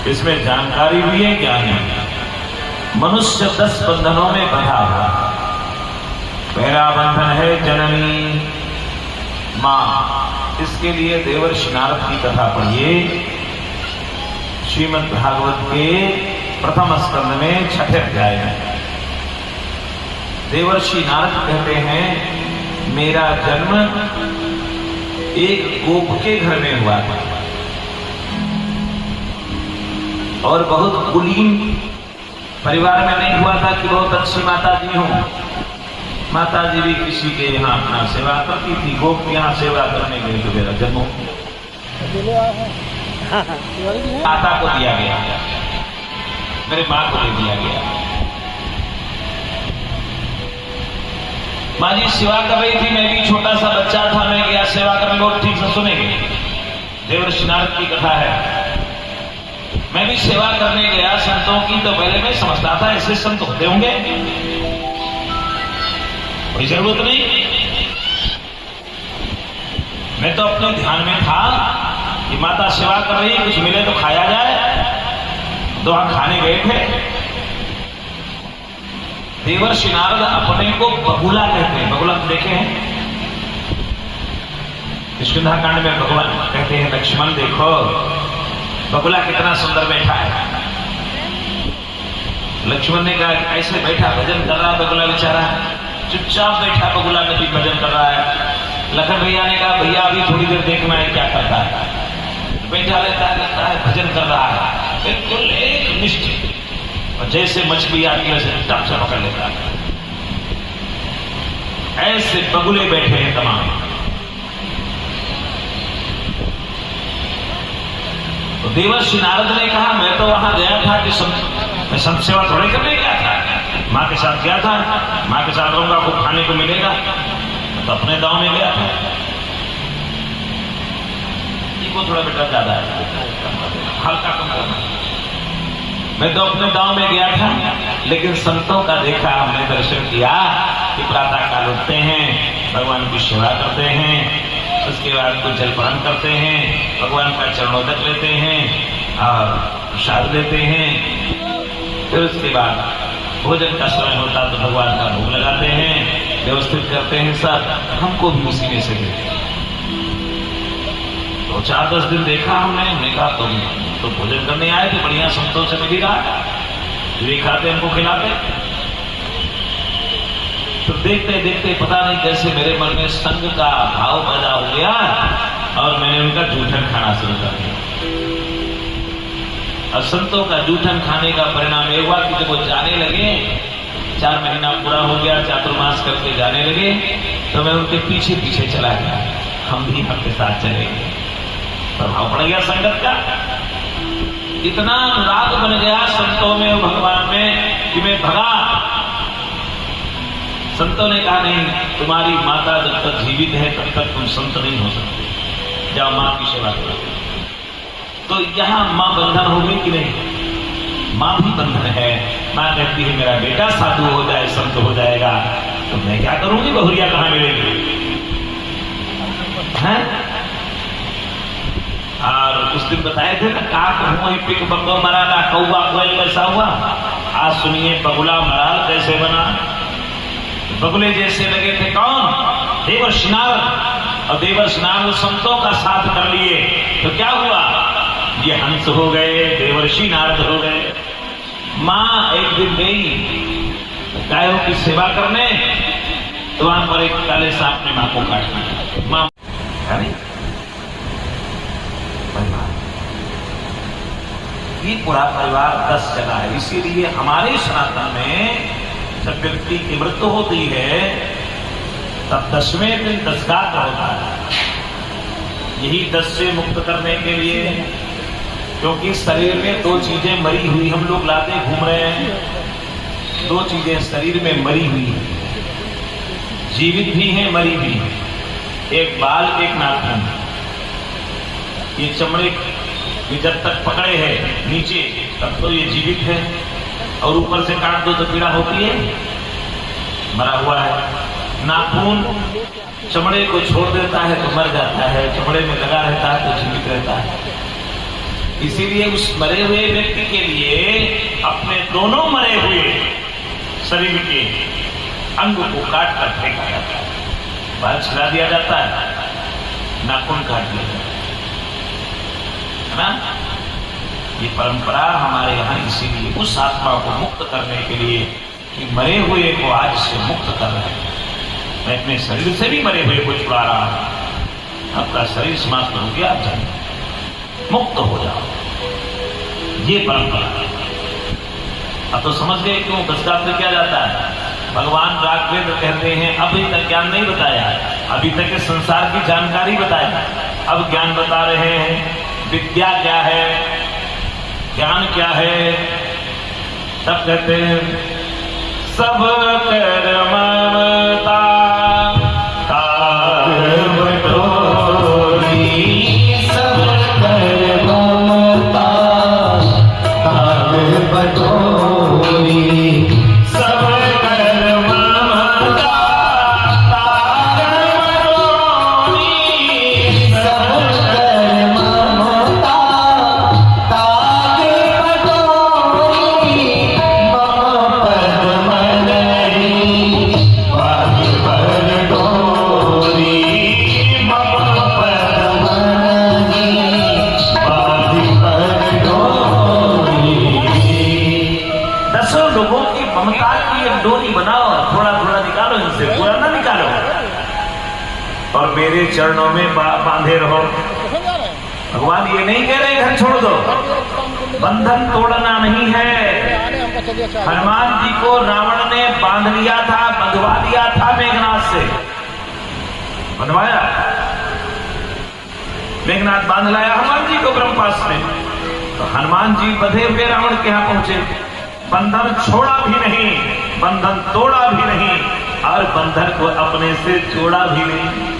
इसमें जानकारी भी है, ज्ञान है। मनुष्य 10 बंधनों में बंधा हुआ। पहला बंधन है जननी मां। इसके लिए देवर्षि नारद की कथा पढ़िए। श्रीमद् भागवत के प्रथम स्कंद में 6ठे अध्याय में देवर्षि नारद कहते हैं, मेरा जन्म एक गोप के घर में हुआ था और बहुत कुलीन परिवार में नहीं हुआ था कि बहुत अच्छी माता जी हूं। माता जी भी किसी के यहाँ अपना सेवा करती थी। गोप के यहाँ सेवा करने के लिए तो मेरा जन्म माता को दिया गया, मेरे माँ को दे दिया गया। माँ जी सेवा कर रही थी, मैं भी छोटा सा बच्चा था, मैं गया सेवा करने को। ठीक से सुनेंगे, देवर्षि नारद की कथा है। मैं भी सेवा करने गया संतों की, तो पहले मैं समझता था ऐसे संत होते होंगे, कोई जरूरत नहीं। मैं तो अपने ध्यान में था कि माता सेवा कर रही, कुछ मिले तो खाया जाए। तो वहां खाने गए थे। देवर्षि नारद अपने को बगुला कहते हैं। बगुला तो देखे हैं, किष्किंधा-कांड में भगवान कहते हैं, लक्ष्मण देखो बगुला कितना सुंदर बैठा है। लक्ष्मण ने कहा ऐसे बैठा भजन कर रहा बगुला, बेचारा चुपचाप बैठा बगुला नदी भजन कर रहा है। लखन भैया ने कहा भैया अभी थोड़ी देर देखना है क्या करता है। बैठा रहता है, लगता है भजन कर रहा है, बिल्कुल एक निष्ठ, और जैसे मछली आती है वैसे टप से पकड़ लेता है। ऐसे बगुले बैठे हैं तमाम। तो देवर्षि नारद ने कहा मैं तो वहां गया था कि मैं संत सेवा थोड़ी करने गया था, माँ के साथ गया था, माँ के साथ रहूंगा, खूब खाने को मिलेगा, तो अपने गांव में गया था। वो थोड़ा बेटा ज्यादा है, हल्का कम करना। मैं तो अपने गांव में गया था, लेकिन संतों का देखा, हमने दर्शन किया कि प्रातः काल उठते हैं, भगवान की सेवा करते हैं, उसके बाद कुछ जलपान करते हैं, भगवान का चरणोदक लेते हैं और प्रसाद लेते हैं। फिर उसके बाद भोजन का समय होता तो भगवान का भोग लगाते हैं, व्यवस्थित करते हैं सब। हमको भी उसी में से देते हैं। तो 4-10 दिन देखा हमने कहा तुम तो भोजन करने आए थे, बढ़िया संतों से मिली रहा, जो खाते हमको खिलाते। तो देखते देखते पता नहीं कैसे मेरे मन में संग का भाव पैदा हो गया और मैंने उनका जूठन खाना शुरू कर दिया। और संतों का जूठन खाने का परिणाम ये हुआ कि जब वो जाने लगे, 4 महीना पूरा हो गया, चातुर्मास करके जाने लगे, तो मैं उनके पीछे पीछे चला गया, हम भी आपके साथ चले गए। प्रभाव पड़ गया संगत का। इतना अनुराग बन गया संतों में, भगवान में, कि मैं भगा। संतों ने कहा नहीं, तुम्हारी माता जब तक जीवित है तब तक तुम संत नहीं हो सकते, जाओ मां की सेवा करो। तो यहां मां बंधन होगी कि नहीं? मां भी बंधन है। मां कहती है मेरा बेटा साधु हो जाए, संत हो जाएगा, तो मैं क्या करूंगी, बहुरिया कहां मिलेगी? हैं? और उस दिन बताए थे ना, काक मुंह पिक बग्गो मराला, कौवा कोयल कैसा हुआ। आज सुनिए बगुला मराल कैसे बना। बगुले जैसे लगे थे कौन? देवर्षि नारद। और देवर्षि नारद संतों का साथ कर लिए तो क्या हुआ, ये हंस हो गए, देवर्षि नारद हो गए। मां एक दिन गई गायों की सेवा करने, तो वहां पर एक काले सांप ने मां को काट दिया। मां ये पूरा परिवार 10 जगह है। इसीलिए हमारे सनातन में जब व्यक्ति की मृत्यु होती है तब 10वें दिन 10 गात्र होता है। यही 10 से मुक्त करने के लिए, क्योंकि शरीर में 2 चीजें मरी हुई हम लोग लाते घूम रहे हैं। 2 चीजें शरीर में मरी हुई है, जीवित भी है, मरी भी है। एक बाल, एक नाखून। ये चमड़े कि जब तक पकड़े हैं नीचे तब तो ये जीवित है, और ऊपर से काट दो तो पीड़ा होती है, मरा हुआ है। नाखून चमड़े को छोड़ देता है तो मर जाता है, चमड़े में लगा रहता है तो जीवित रहता है। इसीलिए उस मरे हुए व्यक्ति के लिए अपने दोनों मरे हुए शरीर के अंग को काट कर फेंका जाता है, बाल छिला दिया जाता है, नाखून काट दिया जाता है ना। ये परंपरा हमारे यहाँ इसीलिए उस आत्मा को मुक्त करने के लिए कि मरे हुए को आज से मुक्त कर रहे हैं। मैं अपने शरीर से भी मरे हुए को छुड़ा रहा हूं, आपका शरीर समाप्त हो गया, आप जाइए, मुक्त हो जाओ, ये परंपरा। अब तो समझ गए क्यों दशगात्र किया जाता है। भगवान राघवेंद्र कहते हैं अभी तक ज्ञान नहीं बताया, अभी तक के संसार की जानकारी बताई, अब ज्ञान बता रहे हैं। विद्या क्या है, ज्ञान क्या है, तब कहते हैं सब कर ममता और मेरे चरणों में बांधे रहो। भगवान ये नहीं कह रहे घर छोड़ दो, बंधन तोड़ना नहीं है। हनुमान जी को रावण ने बांध लिया था, बंधवा दिया था मेघनाथ से, बंधवाया, मेघनाथ बांध लाया हनुमान जी को ब्रह्मपाश में। तो हनुमान जी बंधे हुए रावण के यहां पहुंचे, बंधन छोड़ा भी नहीं, बंधन तोड़ा भी नहीं, और बंधन को अपने से जोड़ा भी नहीं।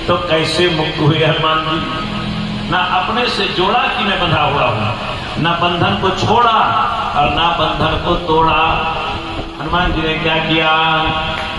तो कैसे मुक्त हुए हनुमान जी? ना अपने से जोड़ा कि मैं बंधा हुआ हूं, ना बंधन को छोड़ा और ना बंधन को तोड़ा। हनुमान जी ने क्या किया?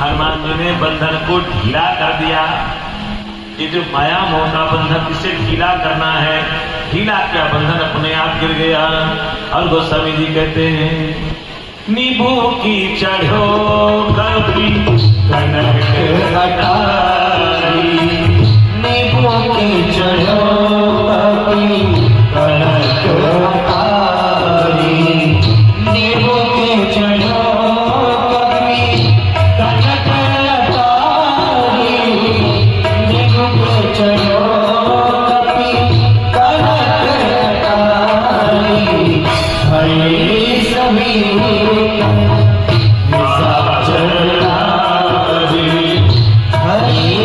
हनुमान जी ने बंधन को ढीला कर दिया। ये जो माया मोह का बंधन, इसे ढीला करना है, ढीला क्या, बंधन अपने आप गिर गया। और गोस्वामी जी कहते हैं नींबू की चढ़ो कभी कनक अटारी, नींबू की चढ़ो कभी कनक अटारी, नींबू की चढ़ो कभी कनक अटारी, नींबू की चढ़ो कभी कनक अटारी, हरे सभी हरि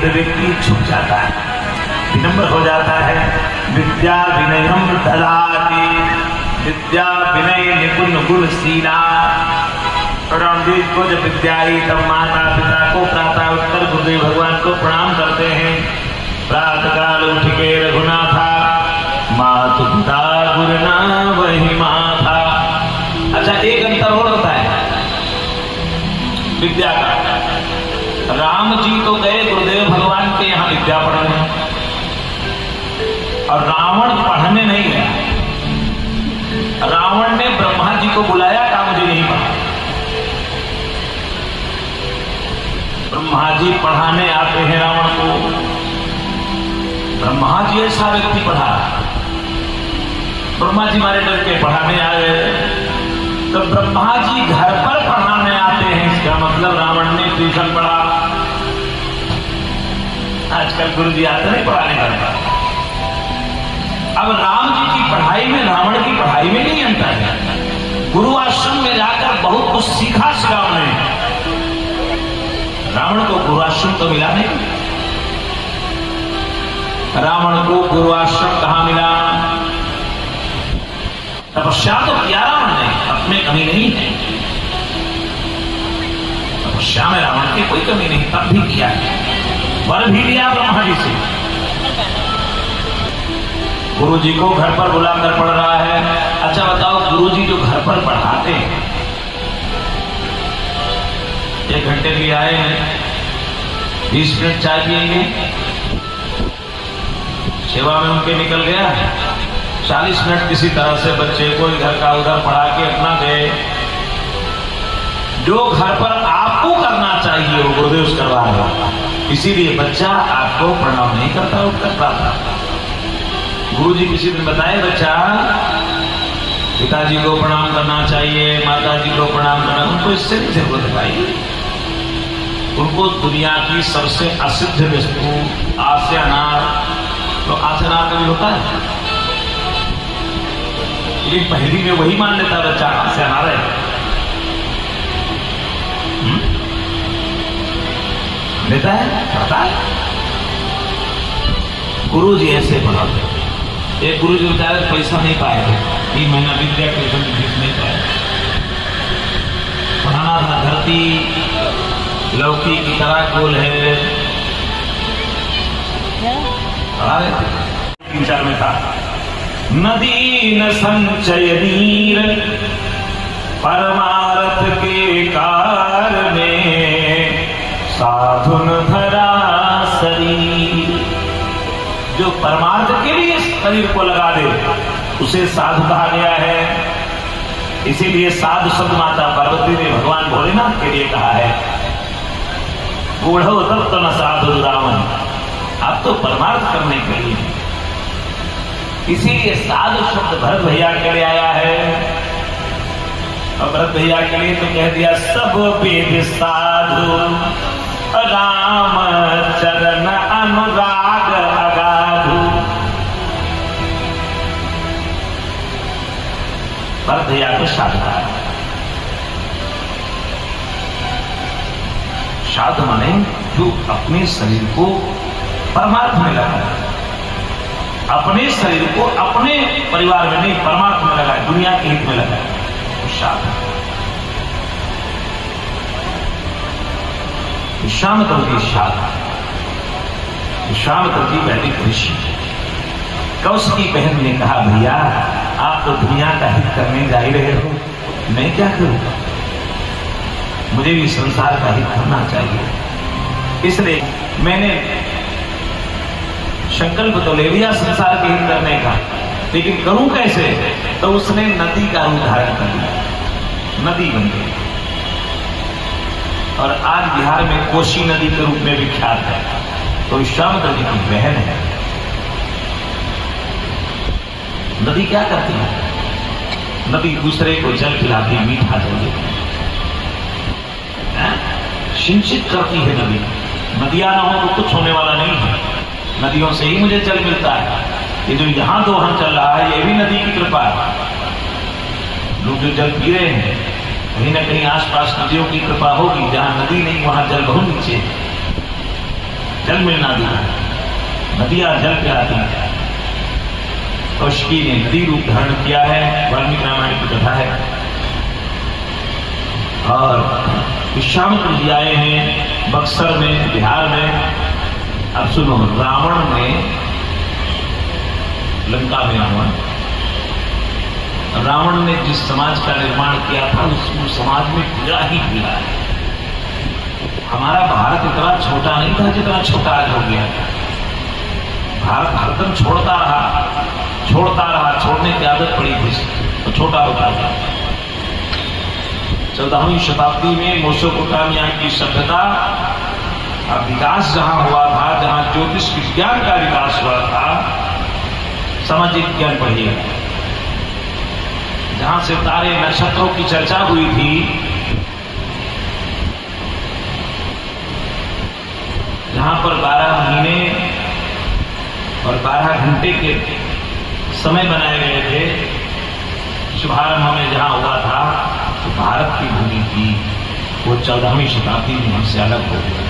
तो व्यक्ति झुक जाता है, विनम्र हो जाता है। विद्या विनयम ददाति, विद्या विनय निपुण गुणशीला। रणवीर को जब विद्या आई तब माता पिता को प्रातः उत्तर गुरुदेव भगवान को प्रणाम करते हैं। प्रातः काल उठ के रघुनाथा, मातु पिता गुरुना वही माथा। अच्छा, एक अंतर और होता है विद्या का। राम जी तो गए गुरुदेव भगवान के यहाँ विद्या पढ़ने, और रावण पढ़ने नहीं गया। रावण ने ब्रह्मा जी को बुलाया, कहा मुझे नहीं पढ़ा। ब्रह्मा जी पढ़ाने आते हैं रावण को। ब्रह्मा जी ऐसा व्यक्ति पढ़ा, ब्रह्मा जी मारे डर के पढ़ाने आए। तो ब्रह्मा जी घर पर पढ़ाने आते हैं, इसका मतलब रावण ने ट्यूशन पढ़ा। आजकल गुरु जी आते नहीं पढ़ाने का। अब राम जी की पढ़ाई में रावण की पढ़ाई में नहीं अंतर है। गुरु आश्रम में जाकर बहुत कुछ सीखा रावण ने। रावण को गुरु आश्रम तो मिला नहीं। रावण को गुरु आश्रम कहां मिला? तपस्या तो किया रावण ने, अपने कमी नहीं है। तपस्या में रावण की कोई कमी नहीं, तब भी किया है। वर भी लिया ब्रह्मा जी से। गुरु जी को घर पर बुलाकर पढ़ रहा है। अच्छा बताओ, गुरु जी जो घर पर पढ़ाते हैं, 1 घंटे के लिए आए हैं, 20 मिनट चाय पिएंगे, सेवा में उनके निकल गया, 40 मिनट किसी तरह से बच्चे को इधर का उधर पढ़ा के अपना गए। जो घर पर आपको करना चाहिए वो गुरुदेव करवा रहे, इसीलिए बच्चा आपको प्रणाम नहीं करता, उत्तर प्राप्त। गुरु जी किसी दिन बताए, बच्चा पिताजी को प्रणाम करना चाहिए, माता जी को प्रणाम करना, उनको इससे नहीं जरूरत भाई। उनको दुनिया की सबसे असिद्ध वस्तु आसे अनार, तो आसे अनार कभी होता है? ये पहली में वही मान लेता बच्चा आसे अनार है। लेता है, पता है। गुरु जी ऐसे पढ़ाते। एक गुरु जी बेचारे पैसा नहीं पाए थे, 3 महीना बीत गया, ट्यूशन की फीस नहीं पाए। पढ़ाना था, धरती लौकी की तरह गोल है, पढ़ा रहे थे। 3-4 में था, नदी न संचय नीर, परमार्थ के कार में साधुन धरा शरीर। जो परमार्थ के लिए शरीर को लगा दे उसे साधु कहा गया है। इसीलिए साधु शब्द माता पार्वती ने भगवान भोलेनाथ के लिए कहा है, बूढ़ो तब तो न साधु रावण, आप तो परमार्थ करने के लिए। इसीलिए साधु शब्द भरत भैया के लिए आया है। और भरत भैया के लिए तो कह दिया, सब वेद साधु राम चरण अनुराग अगाधु। भरत भैया को साधु कहा। साधु माने जो अपने शरीर को परमार्थ में लगाए, अपने शरीर को अपने परिवार में नहीं परमार्थ में लगाए, दुनिया के हित में लगाए, तो साधु। विश्वामित्र जी साधु, विश्वामित्र जी वैदिक ऋषि। कौशिकी बहन ने कहा, भैया आप तो दुनिया का हित करने जा ही रहे हो, मैं क्या करूं? मुझे भी संसार का हित करना चाहिए। इसलिए मैंने संकल्प तो ले लिया संसार के हित करने का, लेकिन करूं कैसे? तो उसने नदी का रूप धारण कर लिया, नदी बन गई। और आज बिहार में कोसी नदी के रूप में विख्यात है। तो विश्वामित्र जी की बहन है। नदी क्या करती है? नदी दूसरे को जल पिलाती, मीठा जल देती है, सिंचित करती है नदी। नदियां ना हो तो कुछ होने वाला नहीं है, नदियों से ही मुझे जल मिलता है। ये जो यहां दोहन चल रहा है, ये भी नदी की कृपा है। लोग जो जल पी रहे हैं, कहीं ना कहीं आसपास नदियों की कृपा होगी। जहां नदी नहीं वहां जल बहुत नीचे है। जल मिलना दिया, नदियां जल पिलाती हैं। कौशिकी ने नदी रूप धारण किया है, वाल्मीकि रामायण की कथा है। और विश्वामित्र जी आए हैं बक्सर में, बिहार में। अब सुनो, रावण ने लंका में रावण ने जिस समाज का निर्माण किया था उस समाज में पीड़ा ही पीड़ा है। हमारा भारत इतना छोटा नहीं था जितना छोटा आज हो गया। भारत हरदम छोड़ता रहा, छोड़ने की आदत पड़ी थी तो छोटा होता था। 14वीं शताब्दी में मेसोपोटामिया की सभ्यता का विकास जहां हुआ था, जहां ज्योतिष विज्ञान का विकास हुआ था, सामाजिक विज्ञान पढ़िए, जहां से तारे नक्षत्रों की चर्चा हुई थी, जहां पर 12 महीने और 12 घंटे के समय बनाए गए थे, शुभारंभ में जहां हुआ था, तो भारत की भूमि थी, वो 14वीं शताब्दी में हमसे अलग हो गया।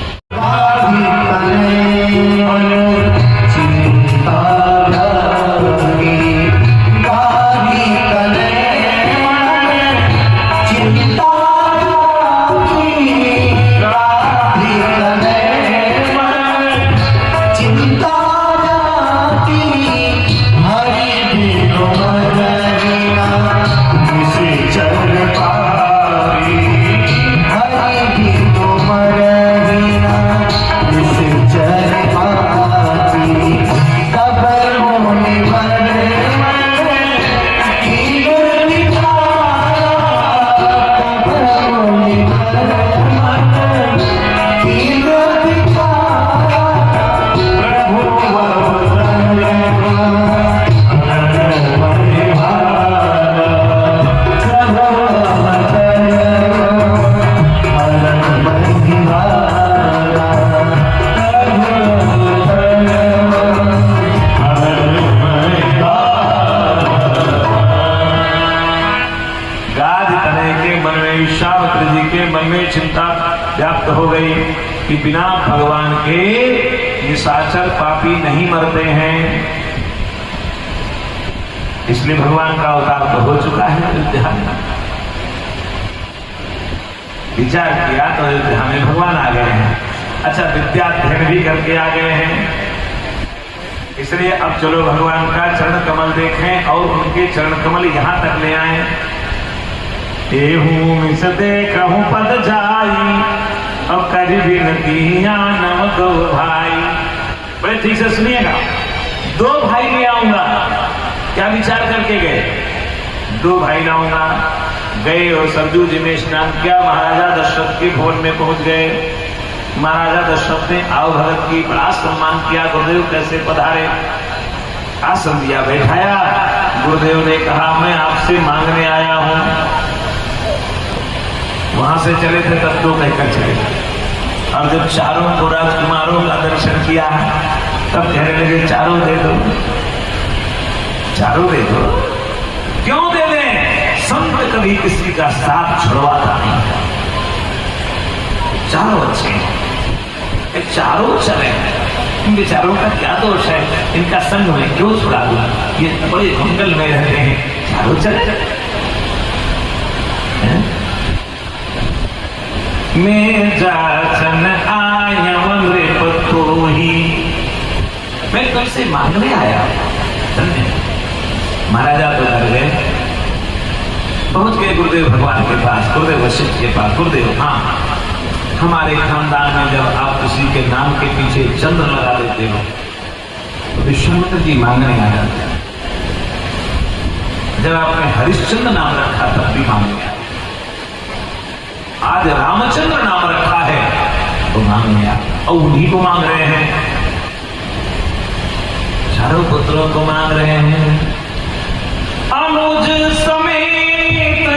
व्याप्त हो गई कि बिना भगवान के निशाचर पापी नहीं मरते हैं, इसलिए भगवान का अवतार तो हो चुका है अयोध्या में। विचार किया तो अयोध्या में भगवान आ गए हैं। अच्छा, विद्याध्ययन भी करके आ गए हैं, इसलिए अब चलो भगवान का चरण कमल देखें और उनके चरण कमल यहां तक ले आए। एहूं मिस देखूं पद जाई, अब करी बिनतिया नव दो भाई। बड़े ठीक से सुनिएगा, 2 भाई ले आऊंगा। क्या विचार करके गए? 2 भाई लाऊंगा। गए और सरजू जी में स्नान किया, महाराजा दशरथ के भवन में पहुंच गए। महाराजा दशरथ ने आओ भगत की बड़ा सम्मान किया। गुरुदेव कैसे पधारे? आसन दिया, बैठाया। गुरुदेव ने कहा मैं आपसे मांगने आया हूं। वहां से चले थे तब 2 कहकर चले, और जब चारों को राजकुमारों का दर्शन किया तब कहने लगे चारों दे दो, चारों दे दो। क्यों दे दें? संत कभी किसी का साथ छुड़वाता नहीं। चारों अच्छे हैं, चारों चले, इन बेचारों का क्या दोष है? इनका संग में क्यों छुड़ा दूं? ये बड़े मंगल में रहते हैं, चारों चले। मैं जाचन आया तो ही, मैं तुमसे मांगने आया। महाराजा तो डर गए, पहुंच गए गुरुदेव भगवान के पास, गुरुदेव वशिष्ठ के पास। गुरुदेव, हाँ, हमारे खानदान में जब आप किसी के नाम के पीछे चंद्र लगा देते हो तो विश्वामित्र जी मांगने आ जाते हैं। जब आपने हरिश्चंद्र नाम रखा तब भी मांगने आया। आज रामचंद्र नाम रखा है तो मांगने आया, और उन्हीं को मांग रहे हैं, चारों पुत्रों को मांग रहे हैं। अनुज समेत